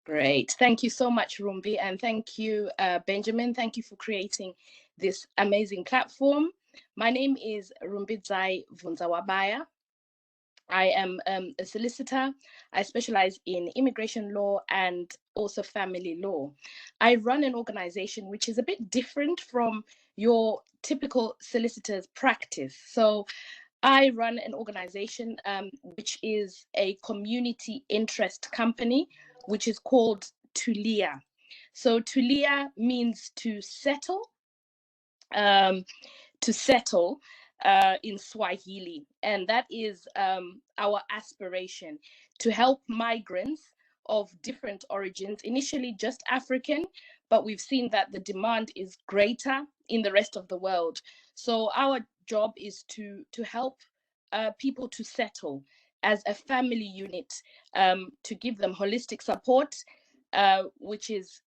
Great. Thank you so much, Rumbi, and thank you, Benjamin. Thank you for creating this amazing platform. My name is Rumbidzai Bvunzawabaya. I am a solicitor. I specialize in immigration law and also family law. I run an organization which is a bit different from your typical solicitor's practice. So I run an organization which is a community interest company, which is called Tulia. So Tulia means um, to settle in Swahili. And that is our aspiration to help migrants of different origins, initially just African, but we've seen that the demand is greater in the rest of the world. So our job is to help people to settle as a family unit, to give them holistic support, which is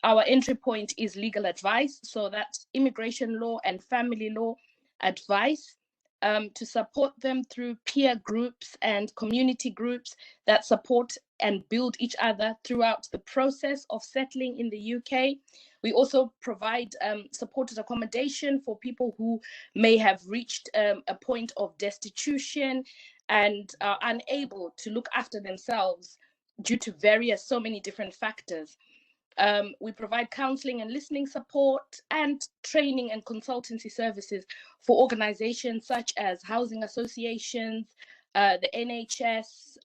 our entry point is legal advice. So that's immigration law and family law advice, to support them through peer groups and community groups that support and build each other throughout the process of settling in the UK. We also provide supported accommodation for people who may have reached a point of destitution and are unable to look after themselves due to so many different factors. We provide counseling and listening support and training and consultancy services for organizations such as housing associations, the NHS,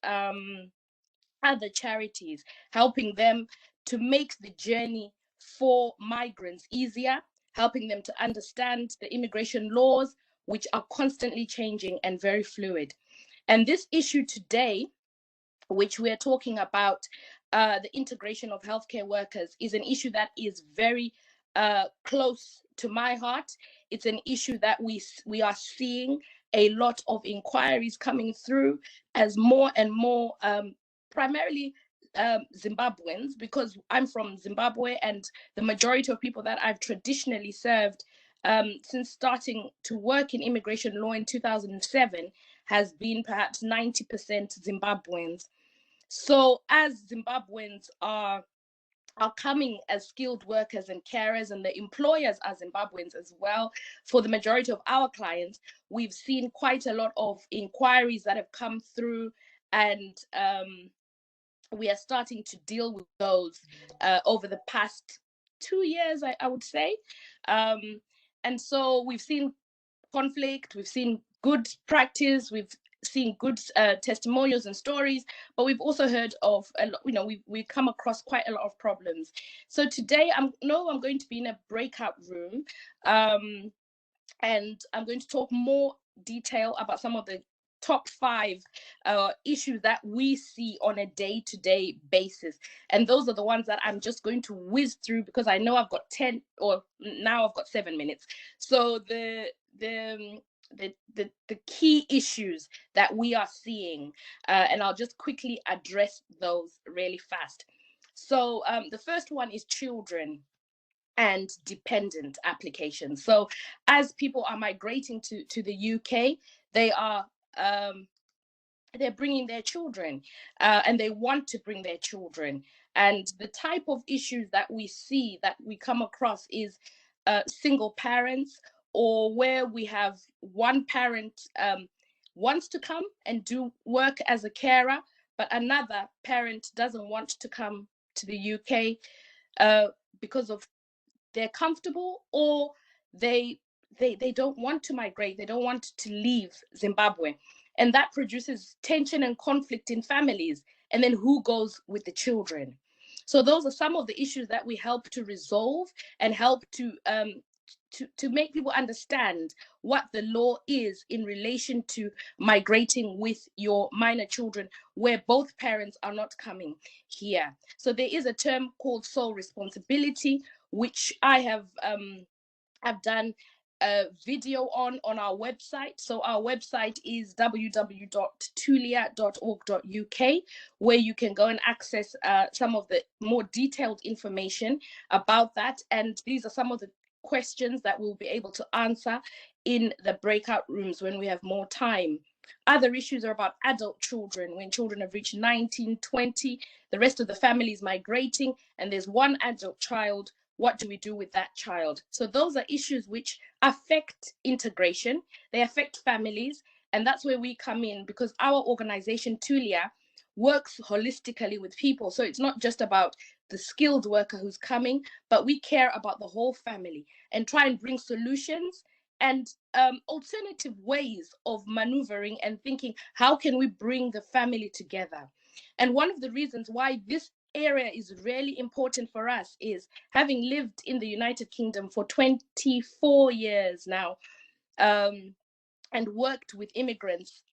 other charities, helping them to make the journey for migrants easier, helping them to understand the immigration laws, which are constantly changing and very fluid. And this issue today, which we're talking about, the integration of healthcare workers, is an issue that is very close to my heart. It's an issue that we are seeing a lot of inquiries coming through as more and more, primarily Zimbabweans, because I'm from Zimbabwe, and the majority of people that I've traditionally served since starting to work in immigration law in 2007 has been perhaps 90% Zimbabweans. So as Zimbabweans are coming as skilled workers and carers, and the employers are Zimbabweans as well, for the majority of our clients, we've seen quite a lot of inquiries that have come through, and we are starting to deal with those over the past 2 years, I would say. And so we've seen conflict, we've seen good practice, we've seen good testimonials and stories, but we've also heard of a lot, we come across quite a lot of problems. So today I'm going to be in a breakout room, and I'm going to talk more detail about some of the top 5 issues that we see on a day-to-day basis, and those are the ones that I'm just going to whiz through, because I know I've got 10, or now I've got 7 minutes. So the key issues that we are seeing, and I'll just quickly address those really fast. So the first one is children and dependent applications. So as people are migrating to the UK, they are they're bringing their children, and they want to bring their children. And the type of issues that we come across is single parents, or where we have one parent wants to come and do work as a carer, but another parent doesn't want to come to the UK because of they're comfortable, or they they don't want to migrate, they don't want to leave Zimbabwe, and that produces tension and conflict in families. And then who goes with the children? So those are some of the issues that we help to resolve, and help to make people understand what the law is in relation to migrating with your minor children, where both parents are not coming here. So there is a term called sole responsibility, which I have done a video on our website. So our website is www.tulia.org.uk, where you can go and access some of the more detailed information about that. And these are some of the questions that we'll be able to answer in the breakout rooms when we have more time. Other issues are about adult children. When children have reached 19, 20, the rest of the family is migrating, and there's one adult child. What do we do with that child? So those are issues which affect integration. They affect families, and that's where we come in, because our organization, Tulia, works holistically with people. So it's not just about the skilled worker who's coming, but we care about the whole family and try and bring solutions and alternative ways of maneuvering and thinking, how can we bring the family together? And one of the reasons why this area is really important for us is, having lived in the United Kingdom for 24 years now, and worked with immigrants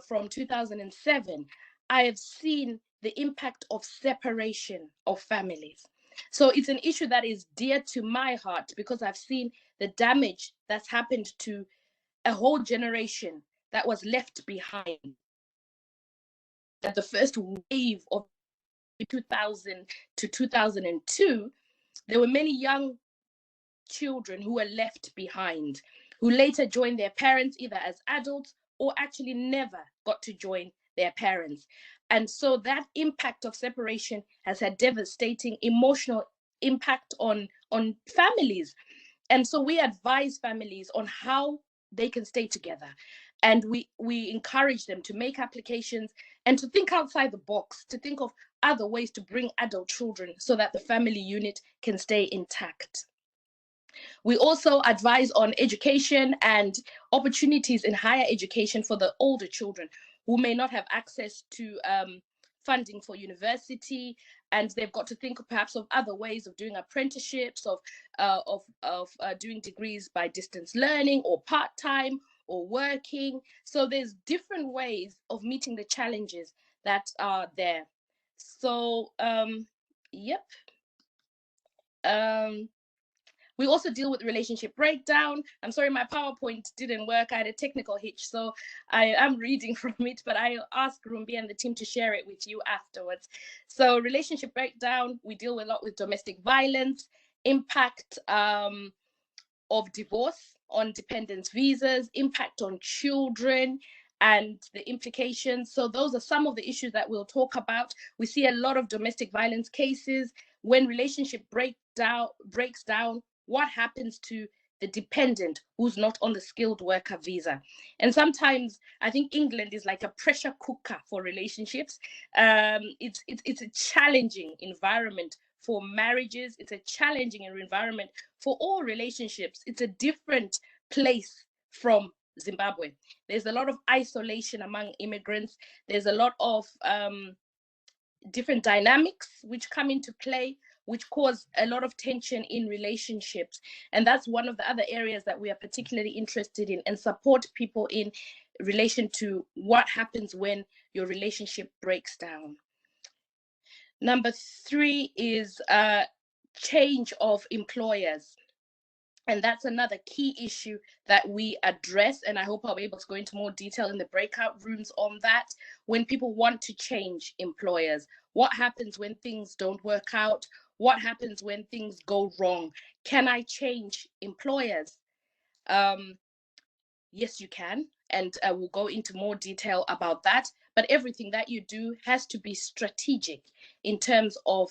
from 2007, I have seen the impact of separation of families. So it's an issue that is dear to my heart, because I've seen the damage that's happened to a whole generation that was left behind. At the first wave of 2000 to 2002, there were many young children who were left behind, who later joined their parents either as adults or actually never got to join their parents. And so that impact of separation has had devastating emotional impact on families. And so we advise families on how they can stay together. And we encourage them to make applications and to think outside the box, to think of other ways to bring adult children so that the family unit can stay intact. We also advise on education and opportunities in higher education for the older children who may not have access to funding for university, and they've got to think perhaps of other ways of doing apprenticeships, of doing degrees by distance learning or part-time or working. So there's different ways of meeting the challenges that are there. So yep. We also deal with relationship breakdown. I'm sorry, my PowerPoint didn't work. I had a technical hitch, so I am reading from it, but I'll ask Rumbi and the team to share it with you afterwards. So relationship breakdown, we deal a lot with domestic violence, impact of divorce on dependence visas, impact on children, and the implications. So those are some of the issues that we'll talk about. We see a lot of domestic violence cases. When relationship breaks down, what happens to the dependent who's not on the skilled worker visa? And sometimes I think England is like a pressure cooker for relationships. It's a challenging environment for marriages. It's a challenging environment for all relationships. It's a different place from Zimbabwe. There's a lot of isolation among immigrants. There's a lot of different dynamics which come into play, which cause a lot of tension in relationships. And that's one of the other areas that we are particularly interested in and support people in relation to what happens when your relationship breaks down. Number 3 is change of employers. And that's another key issue that we address. And I hope I'll be able to go into more detail in the breakout rooms on that. When people want to change employers, what happens when things don't work out? What happens when things go wrong? Can I change employers? Yes, you can. And we'll go into more detail about that. But everything that you do has to be strategic in terms of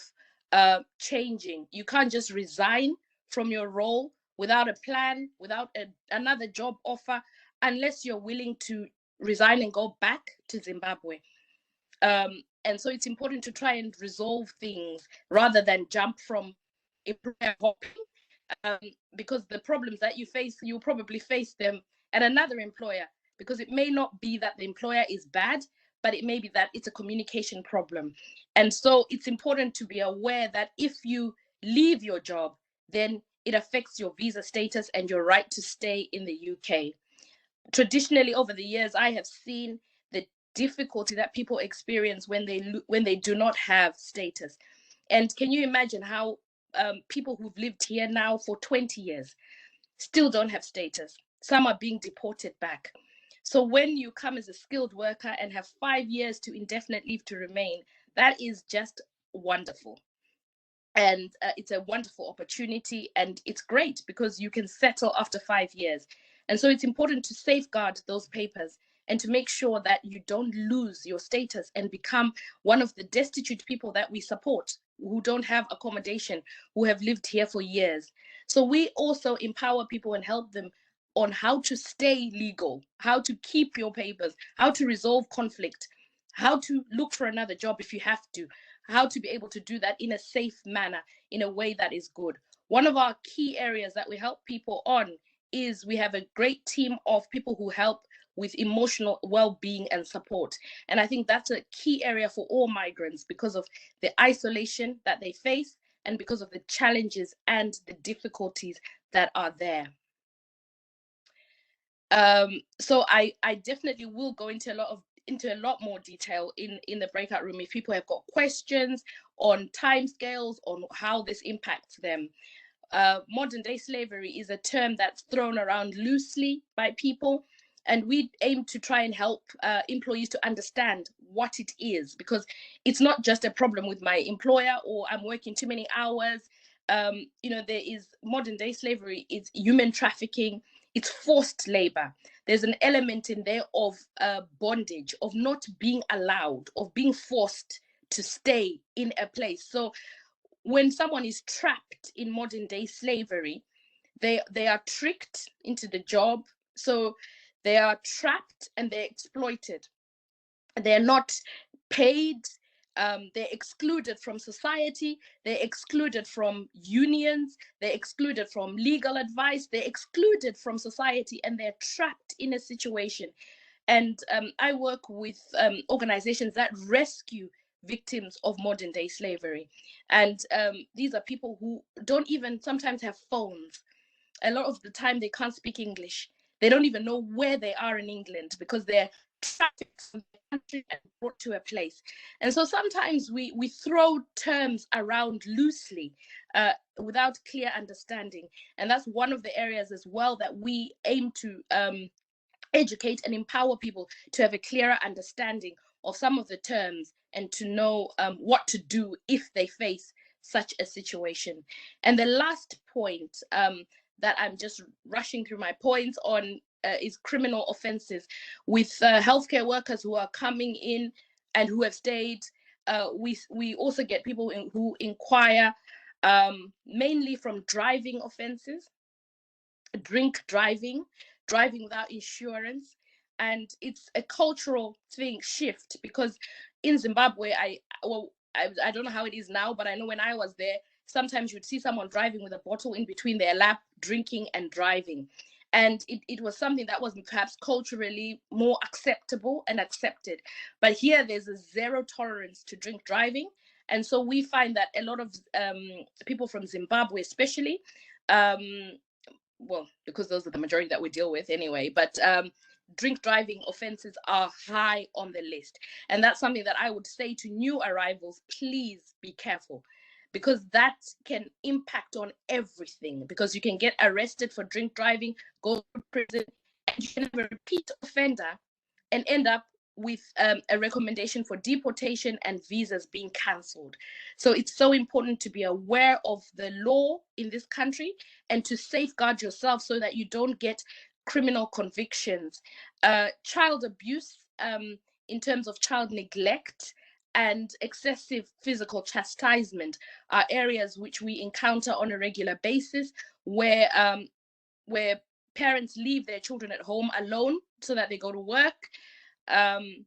changing. You can't just resign from your role without a plan, without another job offer, unless you're willing to resign and go back to Zimbabwe. And so it's important to try and resolve things rather than jump from employer hopping, because the problems that you face, you'll probably face them at another employer, because it may not be that the employer is bad, but it may be that it's a communication problem. And so it's important to be aware that if you leave your job, then it affects your visa status and your right to stay in the UK. Traditionally, over the years, I have seen the difficulty that people experience when they do not have status. And can you imagine how people who've lived here now for 20 years still don't have status? Some are being deported back. So when you come as a skilled worker and have 5 years to indefinite leave to remain, that is just wonderful. And it's a wonderful opportunity, and it's great because you can settle after 5 years. And so it's important to safeguard those papers and to make sure that you don't lose your status and become one of the destitute people that we support, who don't have accommodation, who have lived here for years. So we also empower people and help them on how to stay legal, how to keep your papers, how to resolve conflict, how to look for another job if you have to, how to be able to do that in a safe manner, in a way that is good. One of our key areas that we help people on is we have a great team of people who help with emotional well-being and support. And I think that's a key area for all migrants because of the isolation that they face and because of the challenges and the difficulties that are there. So I definitely will go into a lot more detail in the breakout room if people have got questions on timescales, on how this impacts them. Modern day slavery is a term that's thrown around loosely by people, and we aim to try and help employees to understand what it is, because it's not just a problem with my employer or I'm working too many hours. There is modern day slavery, it's human trafficking, it's forced labor. There's an element in there of bondage, of not being allowed, of being forced to stay in a place. So when someone is trapped in modern day slavery, they are tricked into the job. So they are trapped and they're exploited. They're not paid. They're excluded from society. They're excluded from unions. They're excluded from legal advice. They're excluded from society, and they're trapped in a situation. And I work with organizations that rescue victims of modern day slavery. And these are people who don't even sometimes have phones. A lot of the time they can't speak English. They don't even know where they are in England because they're trafficked from the country and brought to a place. And so sometimes we throw terms around loosely without clear understanding. And that's one of the areas as well that we aim to educate and empower people to have a clearer understanding of some of the terms and to know what to do if they face such a situation. And the last point that I'm just rushing through my points on is criminal offenses. With healthcare workers who are coming in and who have stayed, we also get people who inquire mainly from driving offenses, drink driving, driving without insurance. And it's a cultural shift, because in Zimbabwe, I don't know how it is now, but I know when I was there, sometimes you'd see someone driving with a bottle in between their lap, drinking and driving. And it was something that was perhaps culturally more acceptable and accepted. But here there's a zero tolerance to drink driving. And so we find that a lot of people from Zimbabwe, especially, well, because those are the majority that we deal with anyway, but drink driving offenses are high on the list. And that's something that I would say to new arrivals: please be careful, because that can impact on everything, because you can get arrested for drink driving, go to prison, and you can have a repeat offender and end up with a recommendation for deportation and visas being cancelled. So it's so important to be aware of the law in this country and to safeguard yourself so that you don't get criminal convictions. Child abuse, in terms of child neglect and excessive physical chastisement, are areas which we encounter on a regular basis, where parents leave their children at home alone so that they go to work. And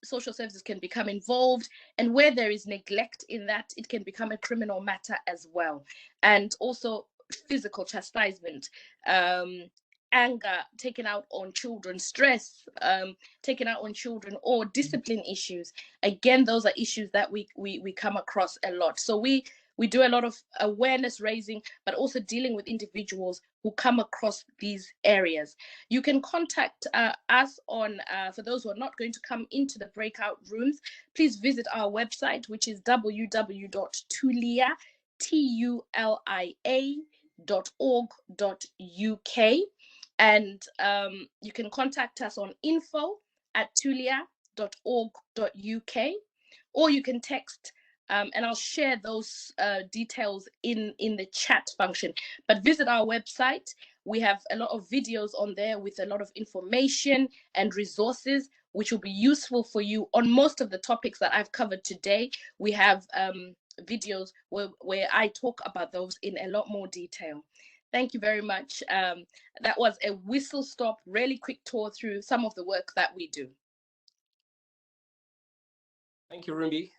social services can become involved, and where there is neglect in that, it can become a criminal matter as well. And also physical chastisement, anger taken out on children, stress taken out on children, or discipline issues. Again, those are issues that we come across a lot. So we do a lot of awareness raising, but also dealing with individuals who come across these areas. You can contact us on, for those who are not going to come into the breakout rooms, please visit our website, which is www.tulia.org.uk. And you can contact us on info@tulia.org.uk, or you can text and I'll share those details in the chat function. But visit our website. We have a lot of videos on there with a lot of information and resources which will be useful for you on most of the topics that I've covered today. We have videos where I talk about those in a lot more detail. Thank you very much. That was a whistle stop, really quick tour through some of the work that we do. Thank you, Rumbi.